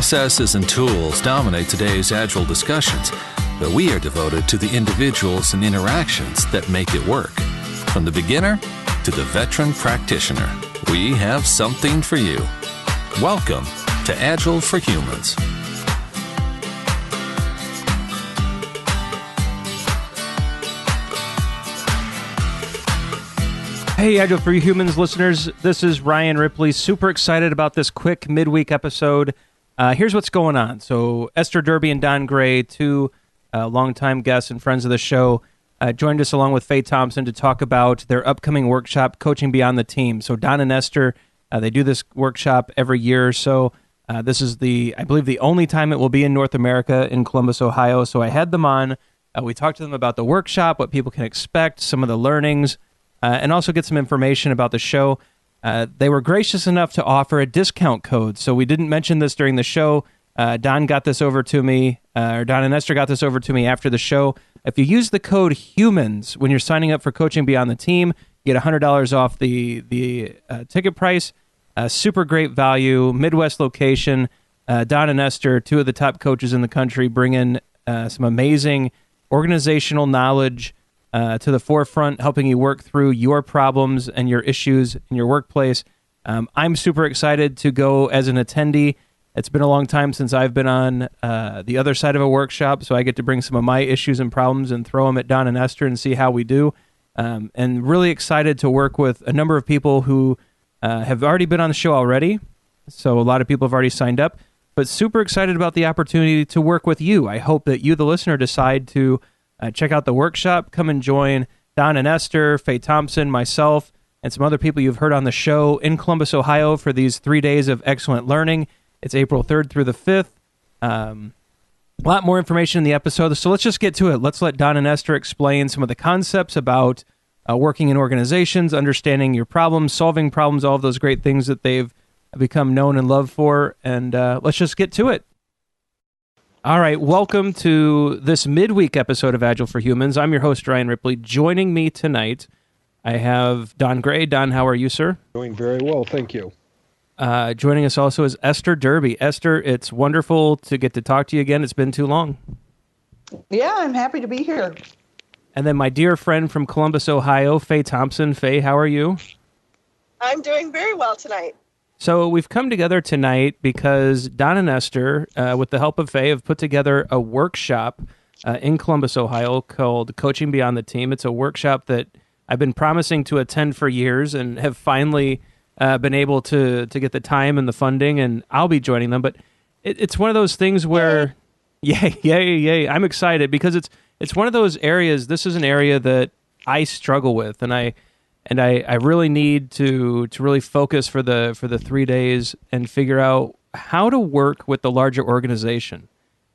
Processes and tools dominate today's Agile discussions, but we are devoted to the individuals and interactions that make it work. From the beginner to the veteran practitioner, we have something for you. Welcome to Agile for Humans. Hey, Agile for Humans listeners, this is Ryan Ripley. Super excited about this quick midweek episode. Here's what's going on. So Esther Derby and Don Gray, two longtime guests and friends of the show, joined us along with Faye Thompson to talk about their upcoming workshop, Coaching Beyond the Team. So Don and Esther, they do this workshop every year or so. This is I believe the only time it will be in North America in Columbus, Ohio. So I had them on. We talked to them about the workshop, what people can expect, some of the learnings, and also get some information about the show. They were gracious enough to offer a discount code. So we didn't mention this during the show. Don got this over to me, or Don and Esther got this over to me after the show. If you use the code HUMANS when you're signing up for Coaching Beyond the Team, you get $100 off the ticket price. Super great value, Midwest location. Don and Esther, two of the top coaches in the country, bring in some amazing organizational knowledge to the forefront, helping you work through your problems and your issues in your workplace. I'm super excited to go as an attendee. It's been a long time since I've been on the other side of a workshop, so I get to bring some of my issues and problems and throw them at Don and Esther and see how we do. And really excited to work with a number of people who have already been on the show already. So a lot of people have already signed up, but super excited about the opportunity to work with you. I hope that you, the listener, decide to check out the workshop, come and join Don and Esther, Faye Thompson, myself, and some other people you've heard on the show in Columbus, Ohio for these 3 days of excellent learning. It's April 3rd through the 5th. A lot more information in the episode, so let's just get to it. Let's let Don and Esther explain some of the concepts about working in organizations, understanding your problems, solving problems, all of those great things that they've become known and loved for, and let's just get to it. All right, welcome to this midweek episode of Agile for Humans. I'm your host, Ryan Ripley. Joining me tonight, I have Don Gray. Don, how are you, sir? Doing very well, thank you. Joining us also is Esther Derby. Esther, it's wonderful to get to talk to you again. It's been too long. Yeah, I'm happy to be here. And then my dear friend from Columbus, Ohio, Faye Thompson. Faye, how are you? I'm doing very well tonight. So we've come together tonight because Don and Esther, with the help of Faye, have put together a workshop in Columbus, Ohio called Coaching Beyond the Team. It's a workshop that I've been promising to attend for years and have finally been able to get the time and the funding, and I'll be joining them. But it's one of those things where, yay, I'm excited because it's one of those areas. This is an area that I struggle with, and I really need to really focus for the 3 days and figure out how to work with the larger organization.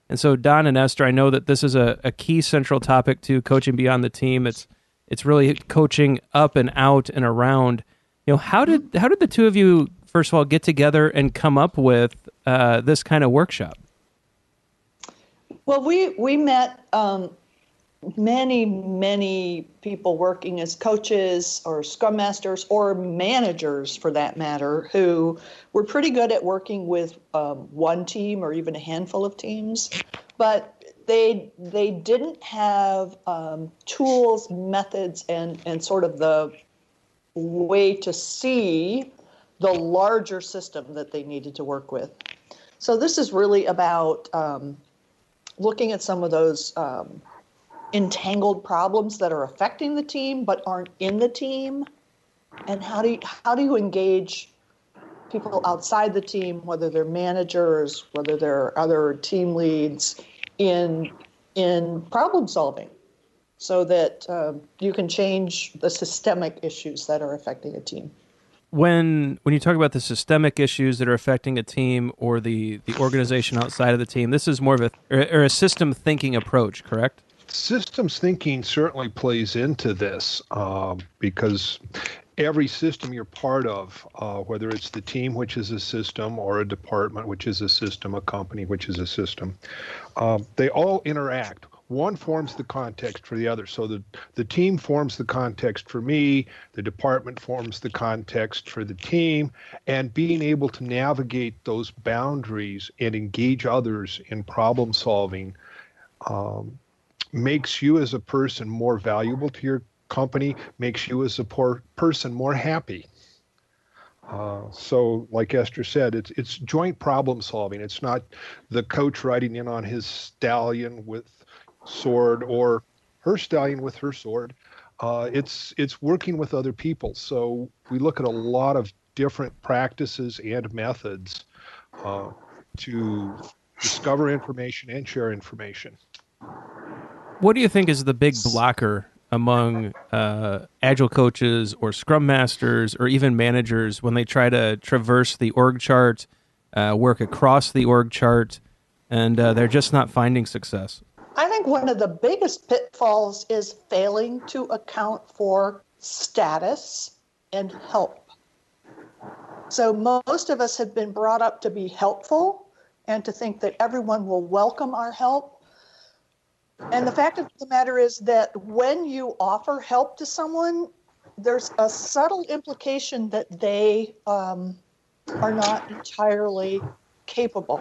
And so, Don and Esther, I know that this is a key central topic to Coaching Beyond the Team. It's really coaching up and out and around. You know, how did the two of you, first of all, get together and come up with this kind of workshop? Well, we met many people working as coaches or scrum masters or managers, for that matter, who were pretty good at working with one team or even a handful of teams, but they didn't have tools, methods, and sort of the way to see the larger system that they needed to work with. So this is really about looking at some of those entangled problems that are affecting the team but aren't in the team, and how do you engage people outside the team, whether they're managers, whether they're other team leads, in problem solving, so that you can change the systemic issues that are affecting a team. When you talk about the systemic issues that are affecting a team or the organization outside of the team, this is more of a system thinking approach, correct? Systems thinking certainly plays into this because every system you're part of, whether it's the team, which is a system, or a department, which is a system, a company, which is a system, they all interact. one forms the context for the other. So the team forms the context for me, the department forms the context for the team, and being able to navigate those boundaries and engage others in problem solving makes you as a person more valuable to your company, makes you as a person more happy. So like Esther said, it's joint problem solving. It's not the coach riding in on his stallion with sword or her stallion with her sword. It's working with other people. So we look at a lot of different practices and methods to discover information and share information. What do you think is the big blocker among Agile coaches or Scrum Masters or even managers when they try to traverse the org chart, work across the org chart, and they're just not finding success? I think one of the biggest pitfalls is failing to account for status and help. So most of us have been brought up to be helpful and to think that everyone will welcome our help. And the fact of the matter is that when you offer help to someone, there's a subtle implication that they are not entirely capable.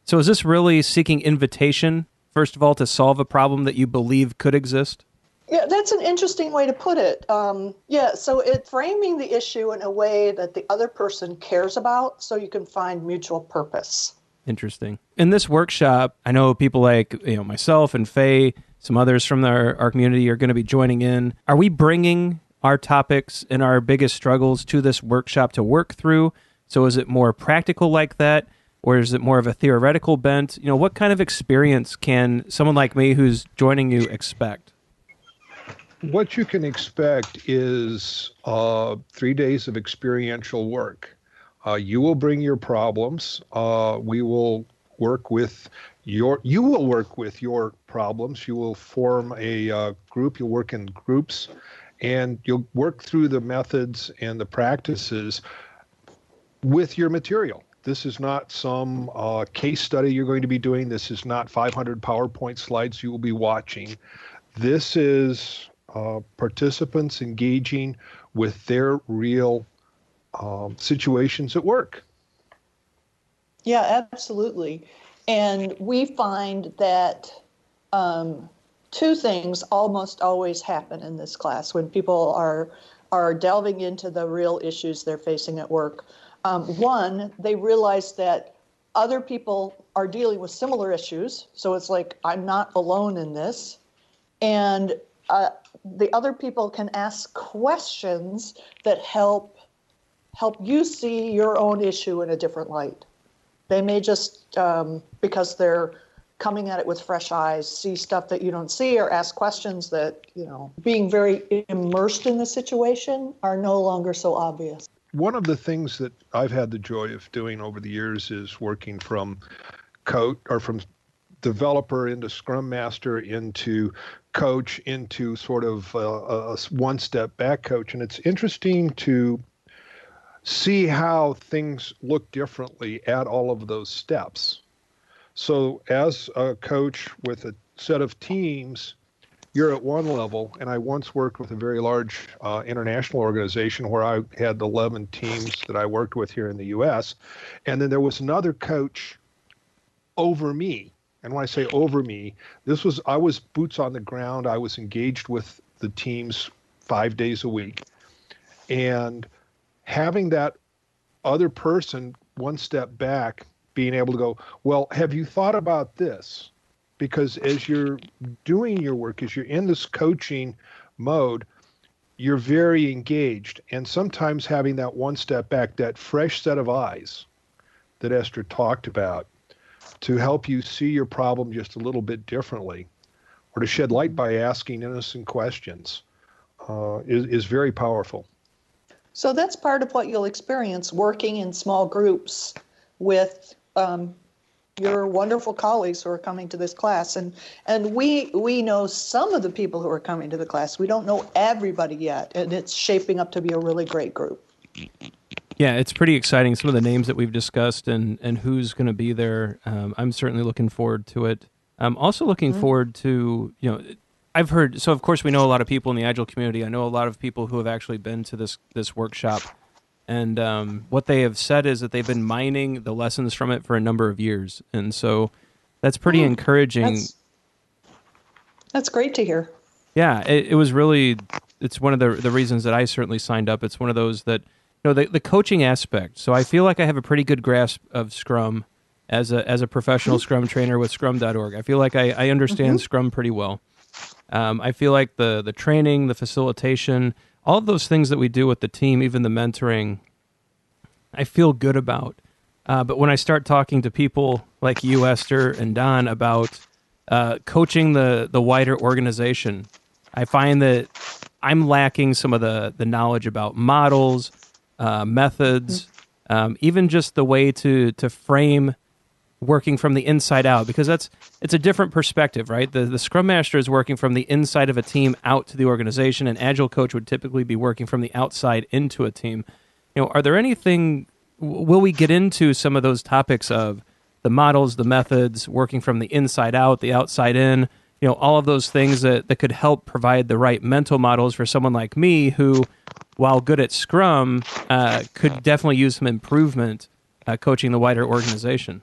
So is this really seeking invitation, first of all, to solve a problem that you believe could exist? Yeah, that's an interesting way to put it. So it's framing the issue in a way that the other person cares about so you can find mutual purpose. Interesting. In this workshop, I know people like myself and Faye, some others from our community are going to be joining in. Are we bringing our topics and our biggest struggles to this workshop to work through? So is it more practical like that? Or is it more of a theoretical bent? What kind of experience can someone like me who's joining you expect? What you can expect is 3 days of experiential work. You will bring your problems. We will work with you will work with your problems. You will form a group. You'll work in groups, and you'll work through the methods and the practices with your material. This is not some case study you're going to be doing. This is not 500 PowerPoint slides you will be watching. This is participants engaging with their real situations at work. Yeah, absolutely. And we find that two things almost always happen in this class when people are delving into the real issues they're facing at work. One, they realize that other people are dealing with similar issues. So it's like, I'm not alone in this. And the other people can ask questions that help you see your own issue in a different light. They may just, because they're coming at it with fresh eyes, see stuff that you don't see or ask questions that, being very immersed in the situation are no longer so obvious. One of the things that I've had the joy of doing over the years is working from coach or from developer into Scrum Master into coach into sort of a one step back coach. And it's interesting to see how things look differently at all of those steps. So as a coach with a set of teams, you're at one level, and I once worked with a very large international organization where I had 11 teams that I worked with here in the U.S., and then there was another coach over me. And when I say over me, I was boots on the ground. I was engaged with the teams 5 days a week. And having that other person one step back, being able to go, well, have you thought about this? Because as you're doing your work, as you're in this coaching mode, you're very engaged. And sometimes having that one step back, that fresh set of eyes that Esther talked about, to help you see your problem just a little bit differently, or to shed light by asking innocent questions, is very powerful. So that's part of what you'll experience working in small groups with your wonderful colleagues who are coming to this class. And we know some of the people who are coming to the class. We don't know everybody yet, and it's shaping up to be a really great group. Yeah, it's pretty exciting, some of the names that we've discussed and who's going to be there. I'm certainly looking forward to it. I'm also looking forward to, I've heard, so of course we know a lot of people in the Agile community. I know a lot of people who have actually been to this workshop. And what they have said is that they've been mining the lessons from it for a number of years. And so that's pretty encouraging. That's great to hear. Yeah, it was really, it's one of the reasons that I certainly signed up. It's one of those that, the coaching aspect. So I feel like I have a pretty good grasp of Scrum as a professional Scrum trainer with Scrum.org. I feel like I understand Scrum pretty well. I feel like the training, the facilitation, all of those things that we do with the team, even the mentoring, I feel good about. But when I start talking to people like you, Esther, and Don about coaching the wider organization, I find that I'm lacking some of the knowledge about models, methods, even just the way to frame working from the inside out, because it's a different perspective, right? The Scrum Master is working from the inside of a team out to the organization. An Agile coach would typically be working from the outside into a team. Are there will we get into some of those topics of the models, the methods, working from the inside out, the outside in, all of those things that could help provide the right mental models for someone like me who, while good at Scrum, could definitely use some improvement coaching the wider organization?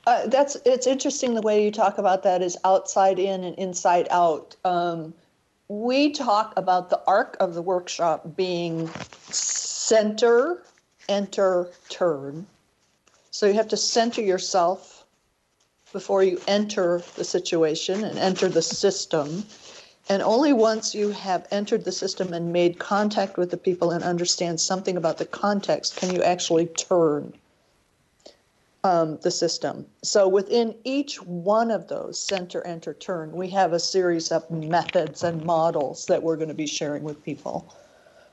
It's interesting the way you talk about that is outside in and inside out. We talk about the arc of the workshop being center, enter, turn. So you have to center yourself before you enter the situation and enter the system. And only once you have entered the system and made contact with the people and understand something about the context can you actually turn the system. So within each one of those, center, enter, turn, we have a series of methods and models that we're going to be sharing with people.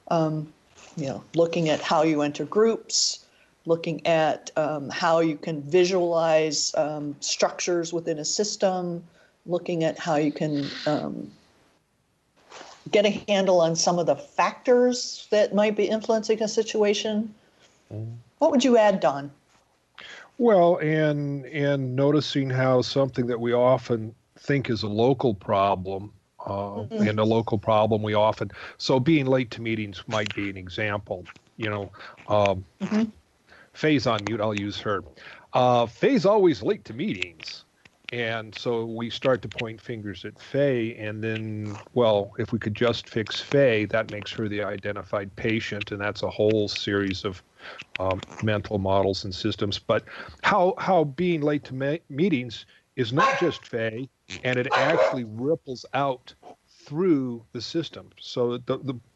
Looking at how you enter groups, looking at how you can visualize structures within a system, looking at how you can get a handle on some of the factors that might be influencing a situation. What would you add, Don? Well, and noticing how something that we often think is a local problem, and a local problem so being late to meetings might be an example. Faye's on mute, I'll use her. Faye's always late to meetings. And so we start to point fingers at Faye, and then, if we could just fix Faye, that makes her the identified patient, and that's a whole series of mental models and systems. But how being late to meetings is not just Faye, and it actually ripples out through the system. So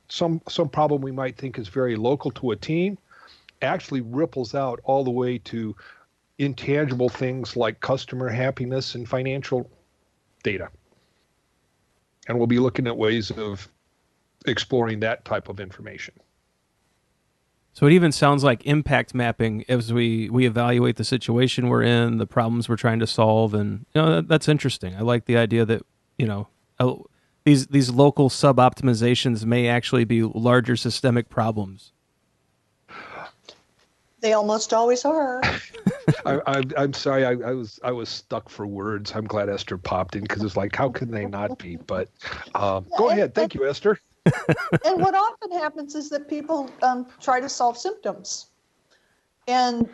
some problem we might think is very local to a team actually ripples out all the way to intangible things like customer happiness and financial data. And we'll be looking at ways of exploring that type of information. So it even sounds like impact mapping as we evaluate the situation we're in, the problems we're trying to solve. And that's interesting. I like the idea that, these local sub-optimizations may actually be larger systemic problems. They almost always are. I'm sorry, I was stuck for words. I'm glad Esther popped in because it's like, how can they not be? But go ahead. Thank you, Esther. And what often happens is that people try to solve symptoms. And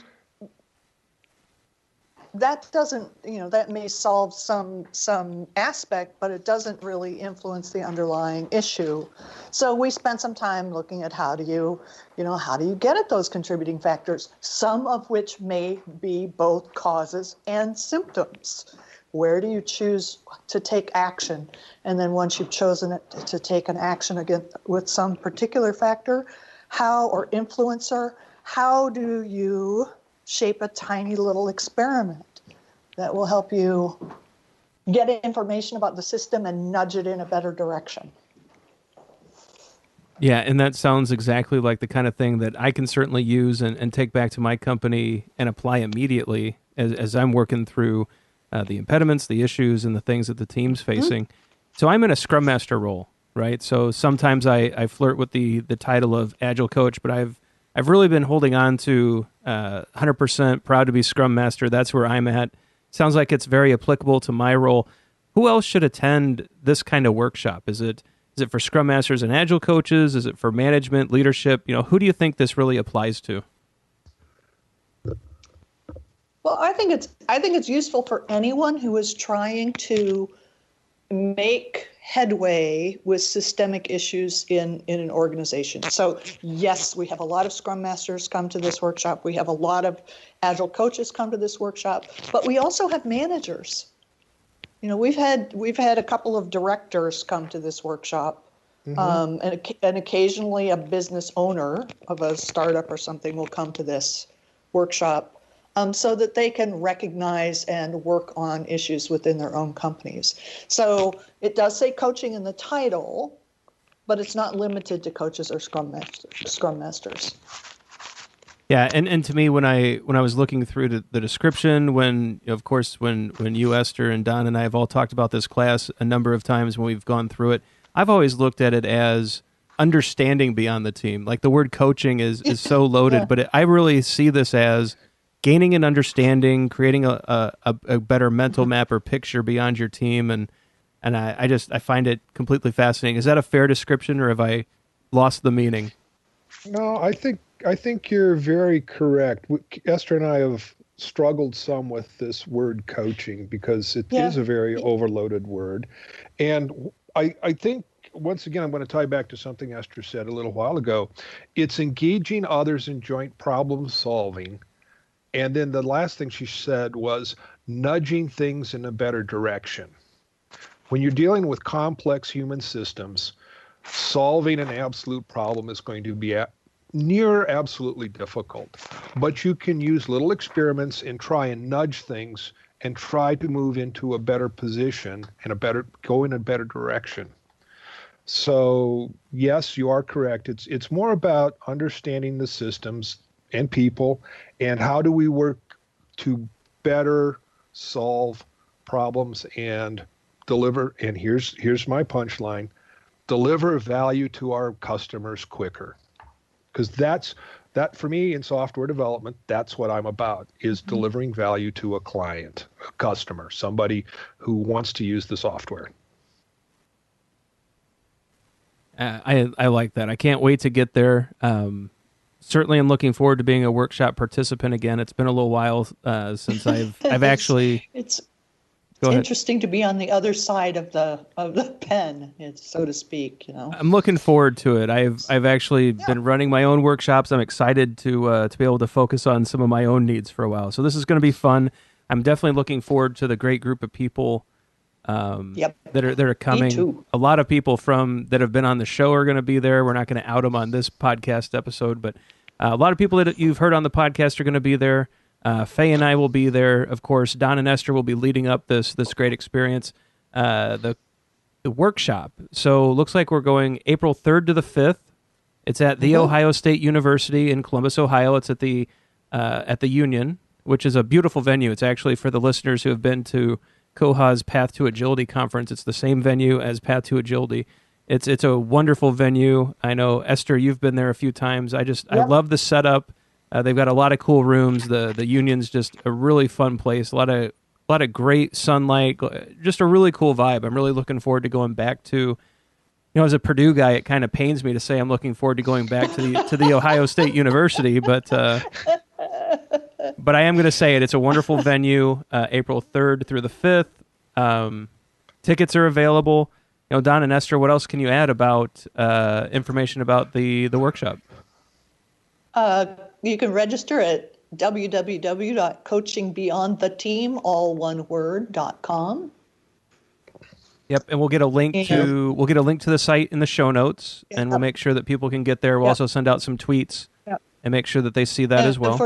that doesn't, that may solve some aspect, but it doesn't really influence the underlying issue. So we spent some time looking at how do you get at those contributing factors, some of which may be both causes and symptoms. Where do you choose to take action? And then once you've chosen it to take an action again with some particular factor, or influencer, how do you shape a tiny little experiment that will help you get information about the system and nudge it in a better direction? Yeah, and that sounds exactly like the kind of thing that I can certainly use and take back to my company and apply immediately as I'm working through the impediments, the issues, and the things that the team's facing. So I'm in a Scrum Master role, right? So sometimes I flirt with the title of Agile Coach, but I've really been holding on to 100% proud to be Scrum Master. That's where I'm at. sounds like it's very applicable to my role. Who else should attend this kind of workshop? Is it for Scrum Masters and Agile coaches? Is it for management, leadership? Who do you think this really applies to? Well, I think it's useful for anyone who is trying to make headway with systemic issues in an organization. So yes, we have a lot of Scrum Masters come to this workshop. We have a lot of Agile coaches come to this workshop, but we also have managers. We've had a couple of directors come to this workshop, and occasionally a business owner of a startup or something will come to this workshop. So that they can recognize and work on issues within their own companies. So it does say coaching in the title, but it's not limited to coaches or Scrum Masters. Yeah, and to me, when I was looking through the description, when you, Esther, and Don and I have all talked about this class a number of times when we've gone through it, I've always looked at it as understanding beyond the team. Like the word coaching is so loaded, but I really see this as gaining an understanding, creating a better mental map or picture beyond your team, and I find it completely fascinating. Is that a fair description, or have I lost the meaning? No, I think you're very correct. Esther and I have struggled some with this word coaching because it is a very overloaded word, and I think. Once again, I'm going to tie back to something Esther said a little while ago. It's engaging others in joint problem solving. And then the last thing she said was nudging things in a better direction. When you're dealing with complex human systems, solving an absolute problem is going to be near absolutely difficult. But you can use little experiments and try and nudge things and try to move into a better position and go in a better direction. So yes, you are correct. It's more about understanding the systems and people, and how do we work to better solve problems and deliver, and here's my punchline, deliver value to our customers quicker. Because that for me in software development, that's what I'm about, is delivering value to a client, a customer, somebody who wants to use the software. I like that. I can't wait to get there. Certainly, I'm looking forward to being a workshop participant again. It's been a little while since I've actually. It's interesting to be on the other side of the pen, so to speak. I'm looking forward to it. I've actually been running my own workshops. I'm excited to be able to focus on some of my own needs for a while. So this is going to be fun. I'm definitely looking forward to the great group of people that are coming. Me too. A lot of people that have been on the show are going to be there. We're not going to out them on this podcast episode, but a lot of people that you've heard on the podcast are going to be there. Faye and I will be there, of course. Don and Esther will be leading up this great experience, the workshop. So looks like we're going April 3rd to the 5th. It's at The Ohio State University in Columbus, Ohio. It's at the Union, which is a beautiful venue. It's actually, for the listeners who have been to Koha's Path to Agility conference, it's the same venue as Path to Agility. It's a wonderful venue. I know, Esther, you've been there a few times. I love the setup. They've got a lot of cool rooms. The Union's just a really fun place. A lot of great sunlight. Just a really cool vibe. I'm really looking forward to going back to. As a Purdue guy, it kind of pains me to say I'm looking forward to going back to the Ohio State University, but I am going to say it. It's a wonderful venue. April 3rd through the 5th. Tickets are available. Don and Esther, what else can you add about information about the workshop? You can register at www.coachingbeyondtheteam.com. Yep, and we'll get a link to the site in the show notes, and we'll make sure that people can get there. We'll also send out some tweets and make sure that they see that as well.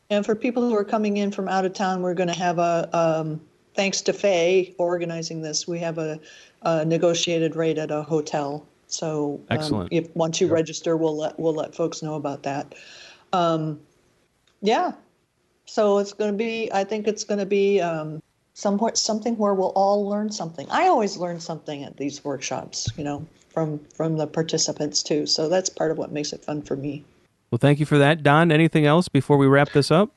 And for people who are coming in from out of town, we're going to have thanks to Faye organizing this, we have a negotiated rate at a hotel. So excellent. Once you register, we'll let folks know about that. So it's going to be. I think it's going to be something where we'll all learn something. I always learn something at these workshops, from the participants too. So that's part of what makes it fun for me. Well, thank you for that, Don. Anything else before we wrap this up?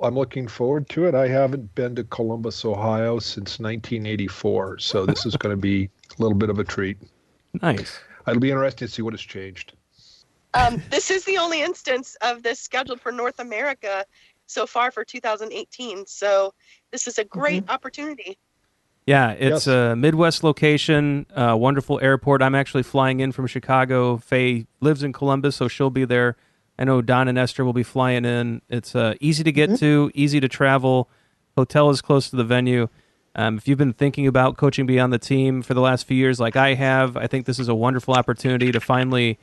I'm looking forward to it. I haven't been to Columbus, Ohio since 1984, so this is going to be a little bit of a treat. Nice. It'll be interesting to see what has changed. This is the only instance of this scheduled for North America so far for 2018. So this is a great opportunity. Yeah, it's a Midwest location, wonderful airport. I'm actually flying in from Chicago. Faye lives in Columbus, so she'll be there. I know Don and Esther will be flying in. It's easy to get to, easy to travel. Hotel is close to the venue. If you've been thinking about coaching beyond the team for the last few years like I have, I think this is a wonderful opportunity to finally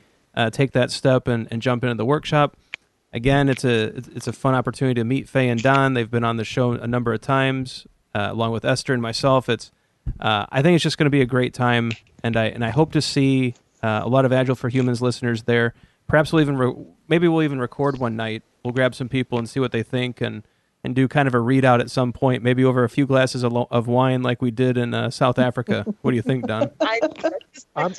take that step and jump into the workshop. Again, it's a fun opportunity to meet Faye and Don. They've been on the show a number of times. Along with Esther and myself, I think it's just going to be a great time, and I hope to see a lot of Agile for Humans listeners there. Perhaps we'll even record one night. We'll grab some people and see what they think, and do kind of a readout at some point, maybe over a few glasses of wine, like we did in South Africa. What do you think, Don? I'm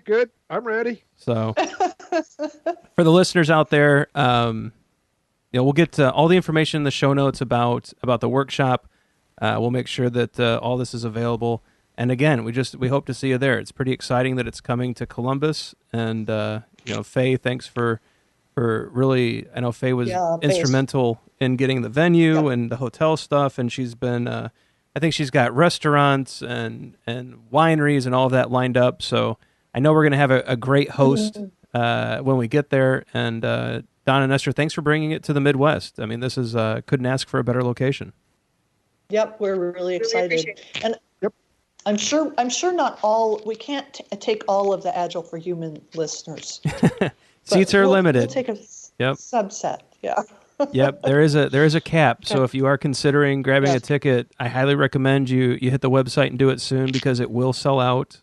good. I'm ready. So, for the listeners out there, we'll get all the information in the show notes about the workshop. We'll make sure that all this is available. And again, we hope to see you there. It's pretty exciting that it's coming to Columbus. And Faye, thanks for really. I know Faye was instrumental in getting the venue and the hotel stuff. And she's been, I think she's got restaurants and wineries and all of that lined up. So I know we're going to have a great host when we get there. And Don and Esther, thanks for bringing it to the Midwest. I mean, this is couldn't ask for a better location. Yep, we're really excited, and I'm sure not all. We can't take all of the Agile for Human listeners. Seats are limited. We'll take a subset. Yeah. Yep, there is a cap. Okay. So if you are considering grabbing a ticket, I highly recommend you hit the website and do it soon because it will sell out.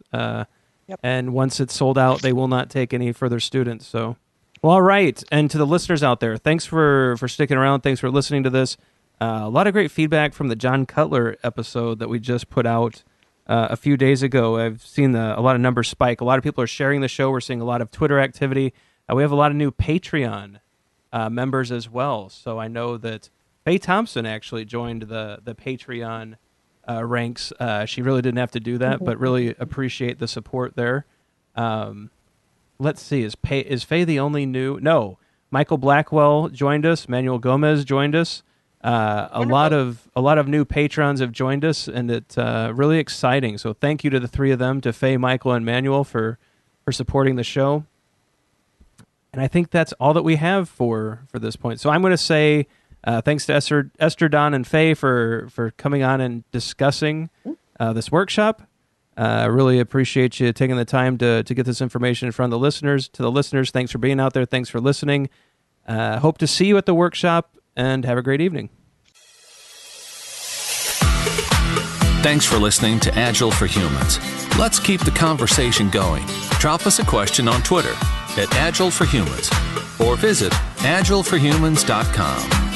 And once it's sold out, they will not take any further students. So, well, all right. And to the listeners out there, thanks for sticking around. Thanks for listening to this. A lot of great feedback from the John Cutler episode that we just put out a few days ago. I've seen a lot of numbers spike. A lot of people are sharing the show. We're seeing a lot of Twitter activity. We have a lot of new Patreon members as well. So I know that Faye Thompson actually joined the Patreon ranks. She really didn't have to do that, but really appreciate the support there. Let's see. Is Faye the only new? No. Michael Blackwell joined us. Manuel Gomez joined us. A lot of new patrons have joined us, and it's really exciting. So thank you to the three of them, to Faye, Michael, and Manuel for supporting the show. And I think that's all that we have for this point. So I'm going to say thanks to Esther, Don, and Faye for coming on and discussing this workshop. Really appreciate you taking the time to get this information in front of the listeners. To the listeners, thanks for being out there. Thanks for listening. Hope to see you at the workshop. And have a great evening. Thanks for listening to Agile for Humans. Let's keep the conversation going. Drop us a question on Twitter @AgileForHumans or visit agileforhumans.com.